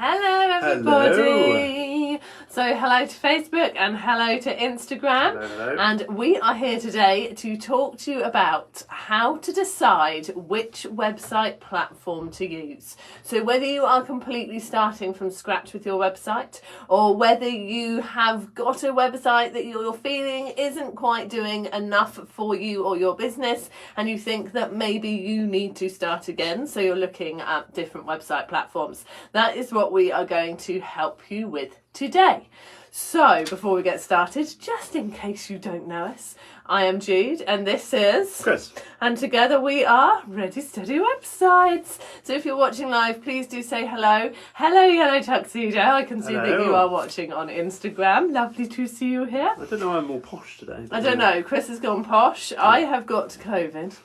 Hello everybody! So hello to Facebook and hello to Instagram. Hello. And we are here today to talk to you about how to decide which website platform to use. So whether you are completely starting from scratch with your website, or whether you have got a website that you're feeling isn't quite doing enough for you or your business, and you think that maybe you need to start again, so you're looking at different website platforms. That is what we are going to help you with today. So before we get started, just in case you don't know us, I am Jude and this is Chris. And together we are Ready Steady Websites. So if you're watching live, please do say hello. Hello Yellow Tuxedo. I can see that you Hello. are watching on Instagram. Lovely to see you here. I don't know why I'm more posh today. I don't know, Chris has gone posh. I have got COVID.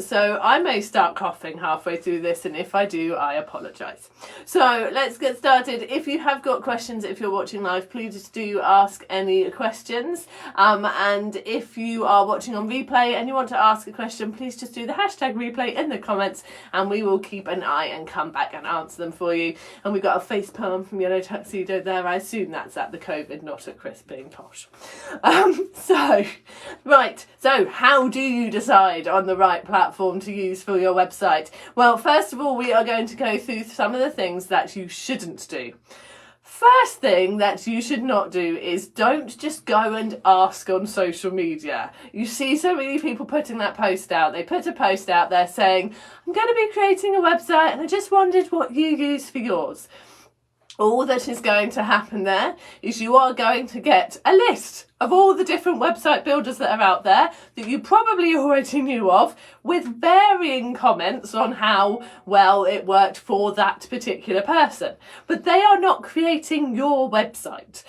So I may start coughing halfway through this, and if I do, I apologise. So let's get started. If you have got questions, if you're watching live, please do ask any questions. And if you are watching on replay and you want to ask a question, please just do the hashtag replay in the comments and we will keep an eye and come back and answer them for you. And we've got a face palm from Yellow Tuxedo there. I assume that's at the COVID, not at Chris being posh. So how do you decide on the right platform to use for your website? Well, first of all, we are going to go through some of the things that you shouldn't do. First thing that you should not do is don't just go and ask on social media. You see so many people putting that post out. They put a post out there saying, I'm going to be creating a website and I just wondered what you use for yours. All that is going to happen there is you are going to get a list of all the different website builders that are out there that you probably already knew of, with varying comments on how well it worked for that particular person. But they are not creating your website.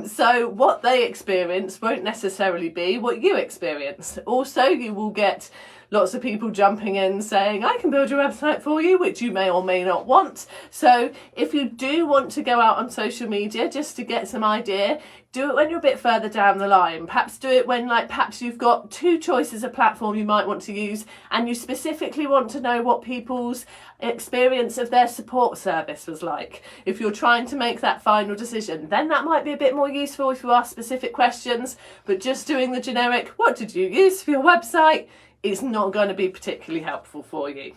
So what they experience won't necessarily be what you experience. Also, you will get lots of people jumping in saying, I can build your website for you, which you may or may not want. So if you do want to go out on social media just to get some idea, do it when you're a bit further down the line. Perhaps do it when perhaps you've got two choices of platform you might want to use and you specifically want to know what people's experience of their support service was like. If you're trying to make that final decision, then that might be a bit more useful if you ask specific questions, but just doing the generic, what did you use for your website, is not going to be particularly helpful for you.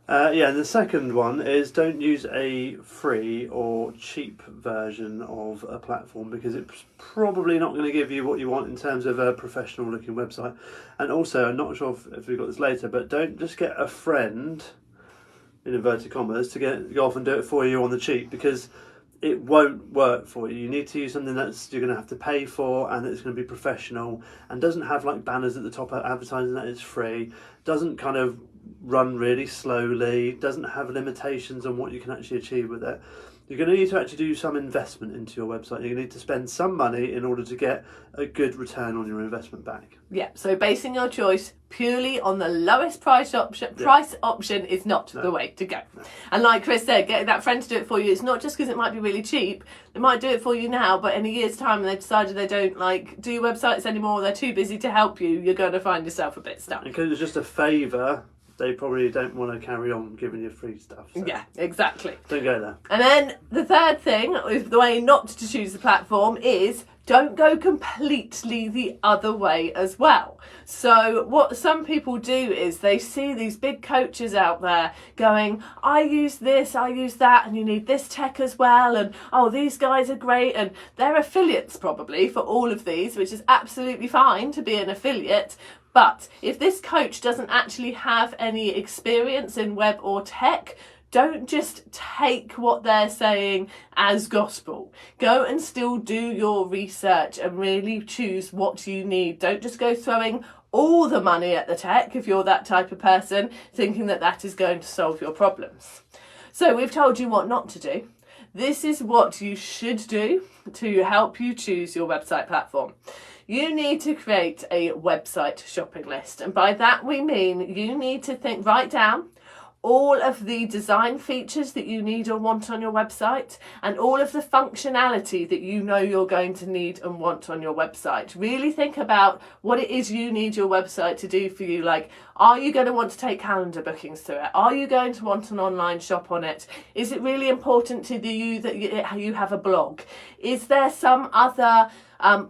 And the second one is don't use a free or cheap version of a platform, because it's probably not going to give you what you want in terms of a professional looking website. And also, I'm not sure if we've got this later, but don't just get a friend, in inverted commas, to go off and do it for you on the cheap, because it won't work for you. You need to use something that's you're going to have to pay for and that's going to be professional and doesn't have banners at the top advertising that it's free, doesn't kind of run really slowly, doesn't have limitations on what you can actually achieve with it. You're going to need to actually do some investment into your website. You're going to need to spend some money in order to get a good return on your investment back. Yeah, so basing your choice purely on the lowest price option is not the way to go. No. And like Chris said, getting that friend to do it for you, it's not just because it might be really cheap. They might do it for you now, but in a year's time, when they've decided they don't do websites anymore, they're too busy to help you, you're going to find yourself a bit stuck. Because it's just a favour, they probably don't want to carry on giving you free stuff. So Yeah, exactly. don't go there. And then the third thing, the way not to choose the platform, is don't go completely the other way as well. So what some people do is they see these big coaches out there going, I use this, I use that, and you need this tech as well, and oh, these guys are great, and they're affiliates probably for all of these, which is absolutely fine to be an affiliate. But if this coach doesn't actually have any experience in web or tech, don't just take what they're saying as gospel. Go and still do your research and really choose what you need. Don't just go throwing all the money at the tech if you're that type of person, thinking that that is going to solve your problems. So we've told you what not to do. This is what you should do to help you choose your website platform. You need to create a website shopping list. And by that we mean you need to write down all of the design features that you need or want on your website, and all of the functionality that you know you're going to need and want on your website. Really think about what it is you need your website to do for you. Like, are you going to want to take calendar bookings to it? Are you going to want an online shop on it? Is it really important to you that you have a blog? Is there some other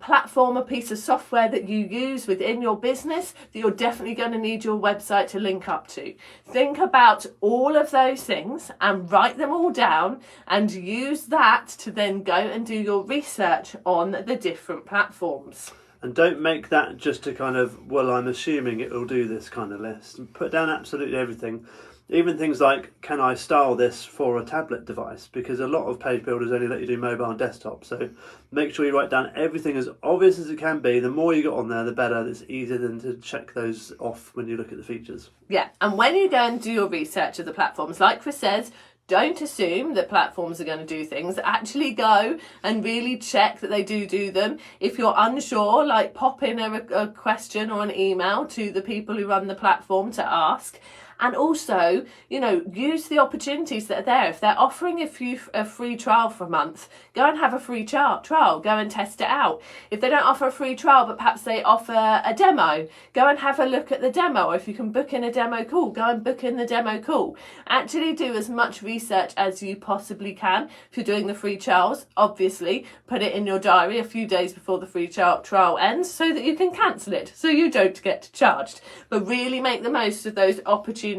platform, a piece of software that you use within your business that you're definitely going to need your website to link up to? Think about all of those things and write them all down, and use that to then go and do your research on the different platforms. And don't make that just a kind of, well, I'm assuming it will do this kind of list. Put down absolutely everything. Even things like, can I style this for a tablet device? Because a lot of page builders only let you do mobile and desktop. So make sure you write down everything as obvious as it can be. The more you got on there, the better. It's easier than to check those off when you look at the features. Yeah, and when you go and do your research of the platforms, like Chris says, don't assume that platforms are going to do things. Actually go and really check that they do them. If you're unsure, like pop in a question or an email to the people who run the platform to ask. And also, use the opportunities that are there. If they're offering a free trial for a month, go and have a free trial. Go and test it out. If they don't offer a free trial, but perhaps they offer a demo, go and have a look at the demo. Or if you can book in a demo call, go and book in the demo call. Actually do as much research as you possibly can. If you're doing the free trials, obviously, put it in your diary a few days before the free trial ends so that you can cancel it, so you don't get charged. But really make the most of those opportunities.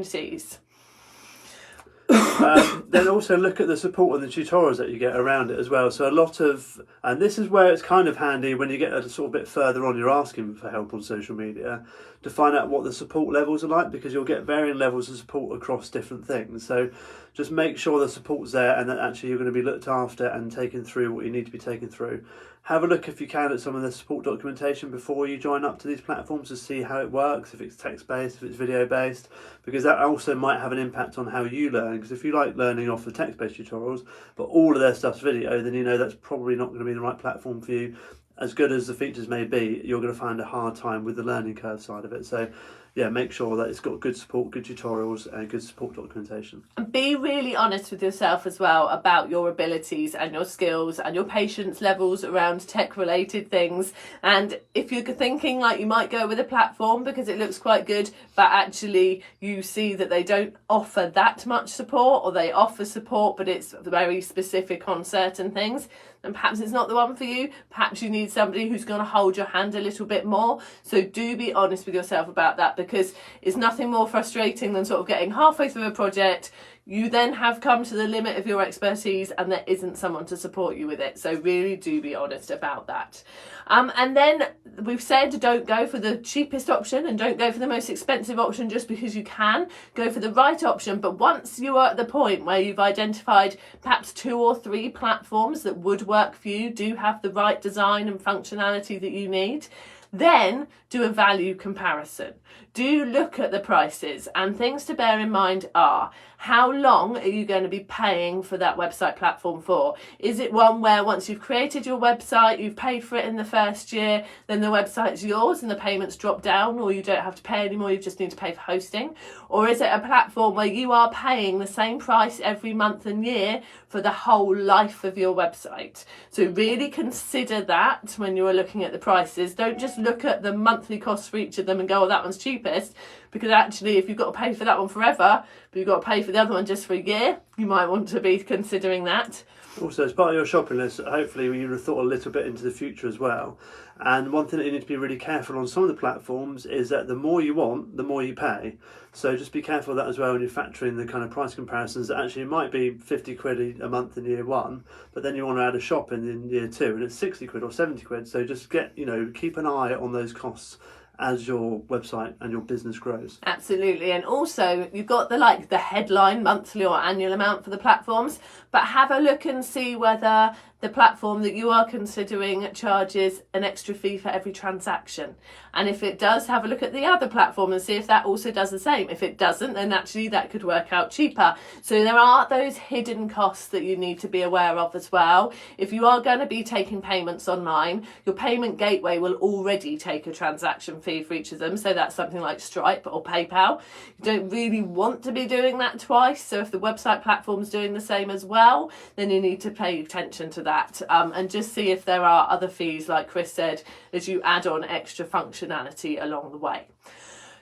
Then also look at the support and the tutorials that you get around it as well. So a lot of, and this is where it's kind of handy when you get a sort of bit further on, you're asking for help on social media, to find out what the support levels are like, because you'll get varying levels of support across different things. So just make sure the support's there and that actually you're going to be looked after and taken through what you need to be taken through. Have a look, if you can, at some of the support documentation before you join up to these platforms to see how it works, if it's text-based, if it's video-based, because that also might have an impact on how you learn. Because if you like learning off the text-based tutorials, but all of their stuff's video, then you know that's probably not going to be the right platform for you. As good as the features may be, you're going to find a hard time with the learning curve side of it. So yeah, make sure that it's got good support, good tutorials and good support documentation. And be really honest with yourself as well about your abilities and your skills and your patience levels around tech related things. And if you're thinking like you might go with a platform because it looks quite good, but actually you see that they don't offer that much support, or they offer support but it's very specific on certain things, and perhaps it's not the one for you. Perhaps you need somebody who's going to hold your hand a little bit more. So do be honest with yourself about that, because it's nothing more frustrating than sort of getting halfway through a project, you then have come to the limit of your expertise and there isn't someone to support you with it. So really do be honest about that. And then we've said don't go for the cheapest option and don't go for the most expensive option just because you can. Go for the right option. But once you are at the point where you've identified perhaps 2 or 3 platforms that would work for you, do have the right design and functionality that you need, then do a value comparison. Do look at the prices, and things to bear in mind are, how long are you going to be paying for that website platform for? Is it one where once you've created your website, you've paid for it in the first year, then the website's yours and the payments drop down, or you don't have to pay anymore, you just need to pay for hosting? Or is it a platform where you are paying the same price every month and year for the whole life of your website? So really consider that when you are looking at the prices. Don't just look at the monthly costs for each of them and go, oh, that one's cheapest, because actually if you've got to pay for that one forever, but you've got to pay for the other one just for a year, you might want to be considering that. Also, as part of your shopping list, hopefully you would have thought a little bit into the future as well. And one thing that you need to be really careful on some of the platforms is that the more you want, the more you pay. So just be careful of that as well when you're factoring the kind of price comparisons that actually it might be 50 quid a month in year 1, but then you want to add a shop in year 2 and it's 60 quid or 70 quid. So just keep an eye on those costs as your website and your business grows. Absolutely. And also you've got the headline monthly or annual amount for the platforms, but have a look and see whether the platform that you are considering charges an extra fee for every transaction. And if it does, have a look at the other platform and see if that also does the same. If it doesn't, then actually that could work out cheaper. So there are those hidden costs that you need to be aware of as well. If you are going to be taking payments online, your payment gateway will already take a transaction fee for each of them. So that's something like Stripe or PayPal. You don't really want to be doing that twice. So if the website platform's doing the same as well, then you need to pay attention to that. And just see if there are other fees, like Chris said, as you add on extra functionality along the way.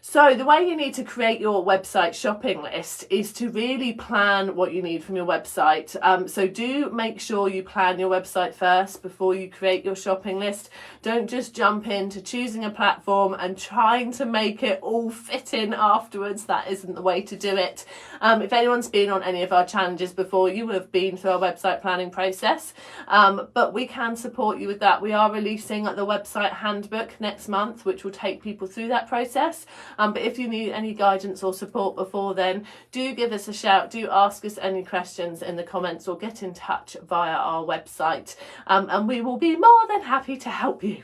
So the way you need to create your website shopping list is to really plan what you need from your website. So do make sure you plan your website first before you create your shopping list. Don't just jump into choosing a platform and trying to make it all fit in afterwards. That isn't the way to do it. If anyone's been on any of our challenges before, you will have been through our website planning process. But we can support you with that. We are releasing the website handbook next month, which will take people through that process. But if you need any guidance or support before then, do give us a shout. Do ask us any questions in the comments or get in touch via our website. And we will be more than happy to help you.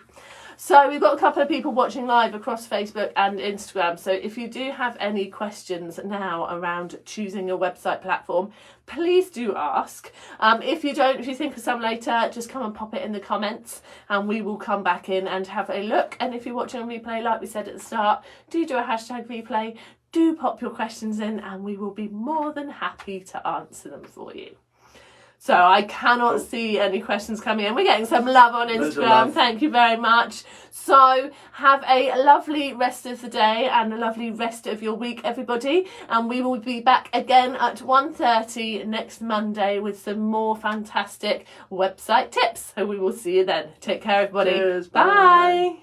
So we've got a couple of people watching live across Facebook and Instagram. So if you do have any questions now around choosing your website platform, please do ask. If you think of some later, just come and pop it in the comments and we will come back in and have a look. And if you're watching on replay, like we said at the start, do a hashtag replay, do pop your questions in and we will be more than happy to answer them for you. So I cannot see any questions coming in. We're getting some love on Instagram. Thank you very much. So have a lovely rest of the day and a lovely rest of your week, everybody. And we will be back again at 1:30 next Monday with some more fantastic website tips. So we will see you then. Take care, everybody. Cheers, bye.